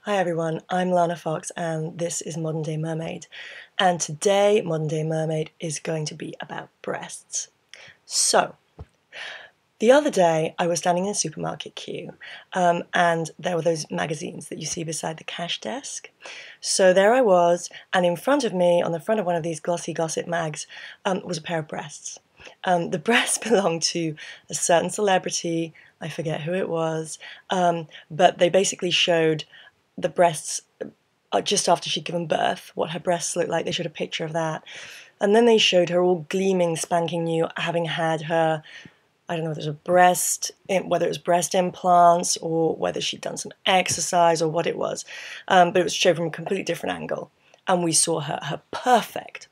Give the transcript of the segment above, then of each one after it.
Hi everyone, I'm Lana Fox and this is Modern Day Mermaid. And today, Modern Day Mermaid is going to be about breasts. So, the other day I was standing in a supermarket queue and there were those magazines that you see beside the cash desk. So there I was, and in front of me, on the front of one of these glossy gossip mags, was a pair of breasts. The breasts belonged to a certain celebrity, I forget who it was, but they basically showed the breasts just after she'd given birth, what her breasts looked like. They showed a picture of that. And then they showed her all gleaming, spanking new, having had her, I don't know whether it was breast implants or whether she'd done some exercise or what it was. But it was shown from a completely different angle. And we saw her perfect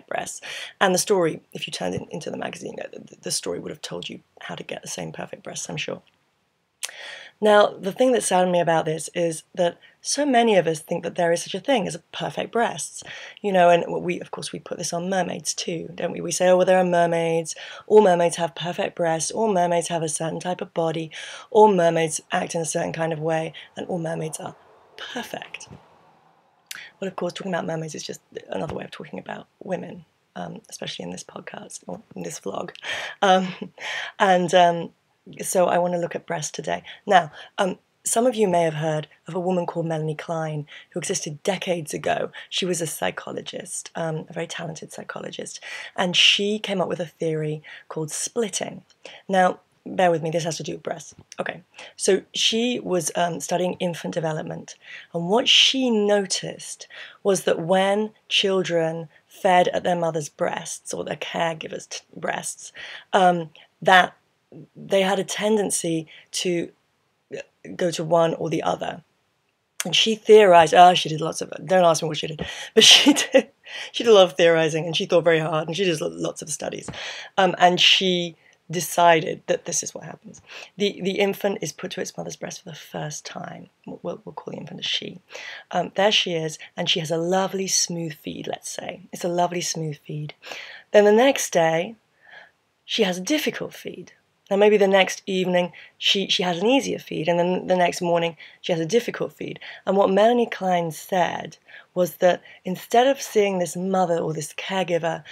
breasts. And the story, if you turned it into the magazine, the story would have told you how to get the same perfect breasts, I'm sure. Now, the thing that saddened me about this is that so many of us think that there is such a thing as perfect breasts, and of course, we put this on mermaids too, don't we? We say, oh, well, there are mermaids, all mermaids have perfect breasts, all mermaids have a certain type of body, all mermaids act in a certain kind of way, and all mermaids are perfect. Well, of course, talking about mermaids is just another way of talking about women, especially in this podcast, or in this vlog. So I want to look at breasts today. Now, some of you may have heard of a woman called Melanie Klein, who existed decades ago. She was a psychologist, a very talented psychologist, and she came up with a theory called splitting. Now, bear with me, this has to do with breasts. Okay, so she was studying infant development, and what she noticed was that when children fed at their mother's breasts, or their caregivers' breasts, that they had a tendency to go to one or the other. And she theorized, she did lots of it. Don't ask me what she did, but she did a lot of theorizing, and she thought very hard, and she did lots of studies. And she decided that this is what happens. The infant is put to its mother's breast for the first time. We'll call the infant a she. There she is, and she has a lovely smooth feed, let's say. It's a lovely smooth feed. Then the next day, she has a difficult feed. Now maybe the next evening she has an easier feed, and then the next morning she has a difficult feed. And what Melanie Klein said was that instead of seeing this mother or this caregiver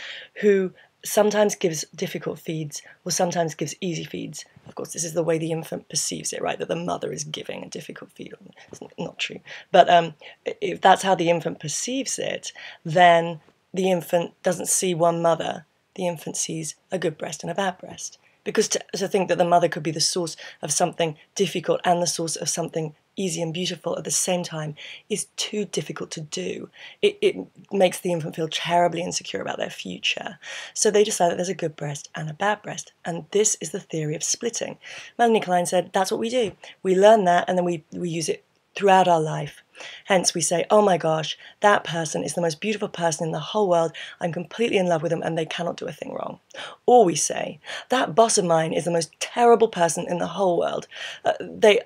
who sometimes gives difficult feeds or sometimes gives easy feeds, of course this is the way the infant perceives it, right, that the mother is giving a difficult feed. It's not true. But if that's how the infant perceives it, then the infant doesn't see one mother. The infant sees a good breast and a bad breast. Because to think that the mother could be the source of something difficult and the source of something easy and beautiful at the same time is too difficult to do. It makes the infant feel terribly insecure about their future. So they decide that there's a good breast and a bad breast. And this is the theory of splitting. Melanie Klein said, that's what we do. We learn that and then we use it throughout our life. Hence we say, oh my gosh, that person is the most beautiful person in the whole world. I'm completely in love with them and they cannot do a thing wrong. Or we say, that boss of mine is the most terrible person in the whole world.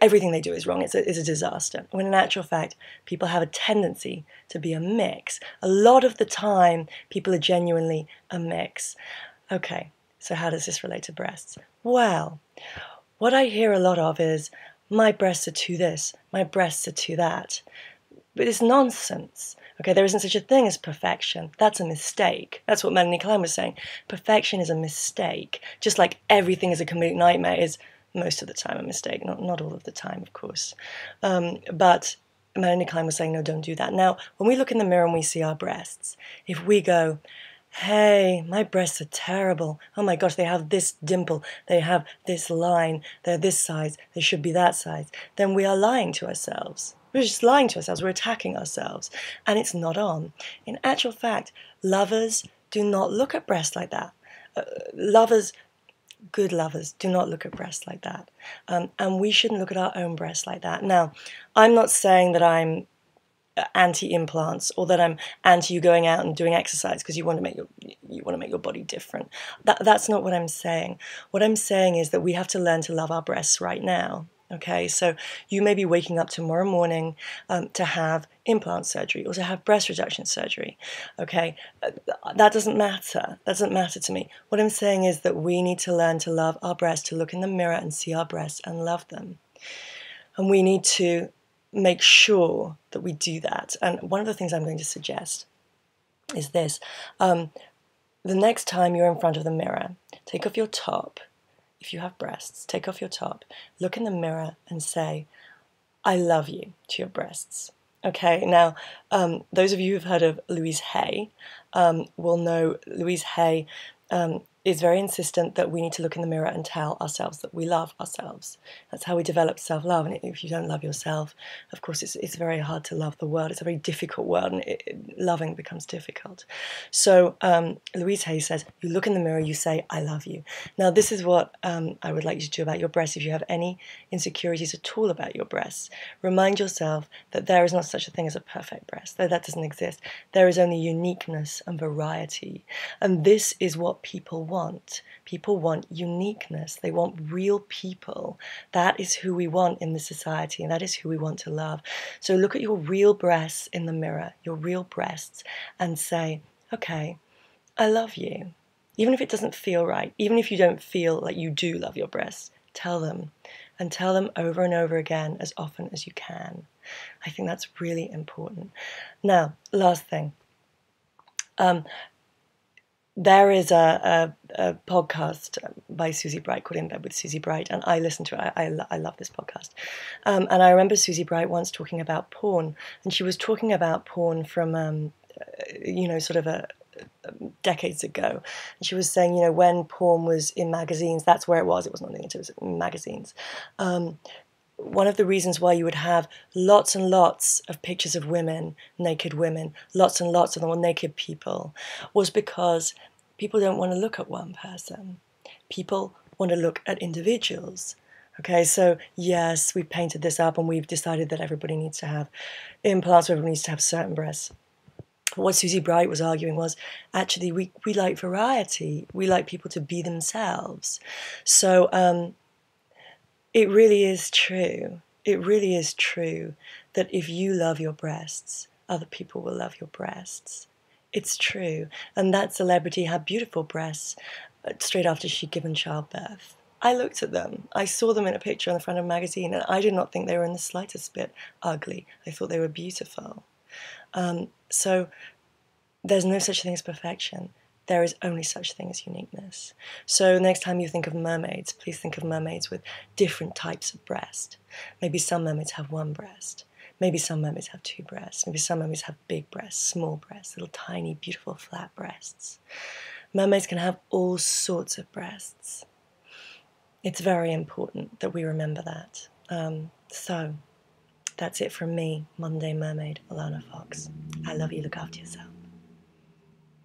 Everything they do is wrong. It's a disaster. When in actual fact, people have a tendency to be a mix. A lot of the time, people are genuinely a mix. Okay, so how does this relate to breasts? Well, what I hear a lot of is, my breasts are too this, my breasts are too that. But it's nonsense. Okay, there isn't such a thing as perfection. That's a mistake. That's what Melanie Klein was saying. Perfection is a mistake. Just like everything is a complete nightmare is most of the time a mistake. Not all of the time, of course. But Melanie Klein was saying, no, don't do that. Now, when we look in the mirror and we see our breasts, if we go, hey, my breasts are terrible. Oh my gosh, they have this dimple. They have this line. They're this size. They should be that size. Then we are lying to ourselves. We're just lying to ourselves. We're attacking ourselves. And it's not on. In actual fact, lovers do not look at breasts like that. Good lovers, do not look at breasts like that. And we shouldn't look at our own breasts like that. Now, I'm not saying that I'm anti-implants or that I'm anti you going out and doing exercise because you want to make your body different. That's not what I'm saying. What I'm saying is that we have to learn to love our breasts right now. Okay, so you may be waking up tomorrow morning to have implant surgery or to have breast reduction surgery. Okay, that doesn't matter. That doesn't matter to me. What I'm saying is that we need to learn to love our breasts, to look in the mirror and see our breasts and love them. And we need to make sure that we do that. And one of the things I'm going to suggest is this. The next time you're in front of the mirror, take off your top. If you have breasts, take off your top, look in the mirror and say, I love you to your breasts. Okay, now, those of you who've heard of Louise Hay will know Louise Hay is very insistent that we need to look in the mirror and tell ourselves that we love ourselves. That's how we develop self-love. And if you don't love yourself, of course, it's very hard to love the world. It's a very difficult world, and loving becomes difficult. So Louise Hay says, you look in the mirror, you say, I love you. Now, this is what I would like you to do about your breasts. If you have any insecurities at all about your breasts, remind yourself that there is not such a thing as a perfect breast. That doesn't exist. There is only uniqueness and variety. And this is what people want. People want uniqueness. They want real people. That is who we want in this society, and that is who we want to love. So look at your real breasts in the mirror, your real breasts, and say, okay, I love you. Even if it doesn't feel right, even if you don't feel like you do love your breasts, tell them, and tell them over and over again as often as you can. I think that's really important. Now, last thing. There is a podcast by Susie Bright called In Bed with Susie Bright, and I listen to it. I love this podcast. And I remember Susie Bright once talking about porn, and she was talking about porn from, sort of decades ago. And she was saying, when porn was in magazines, that's where it was. It was not in it was in magazines. One of the reasons why you would have lots and lots of pictures of women, naked women, lots and lots of them were naked people, was because people don't want to look at one person. People want to look at individuals. Okay, so yes, we've painted this up and we've decided that everybody needs to have implants, or everybody needs to have certain breasts. What Susie Bright was arguing was, actually, we like variety. We like people to be themselves. So, it really is true. It really is true that if you love your breasts, other people will love your breasts. It's true. And that celebrity had beautiful breasts straight after she'd given childbirth. I looked at them. I saw them in a picture on the front of a magazine, and I did not think they were in the slightest bit ugly. I thought they were beautiful. So there's no such thing as perfection. There is only such thing as uniqueness. So next time you think of mermaids, please think of mermaids with different types of breast. Maybe some mermaids have one breast. Maybe some mermaids have two breasts. Maybe some mermaids have big breasts, small breasts, little tiny, beautiful, flat breasts. Mermaids can have all sorts of breasts. It's very important that we remember that. So that's it from me, Monday Mermaid, Alana Fox. I love you. Look after yourself.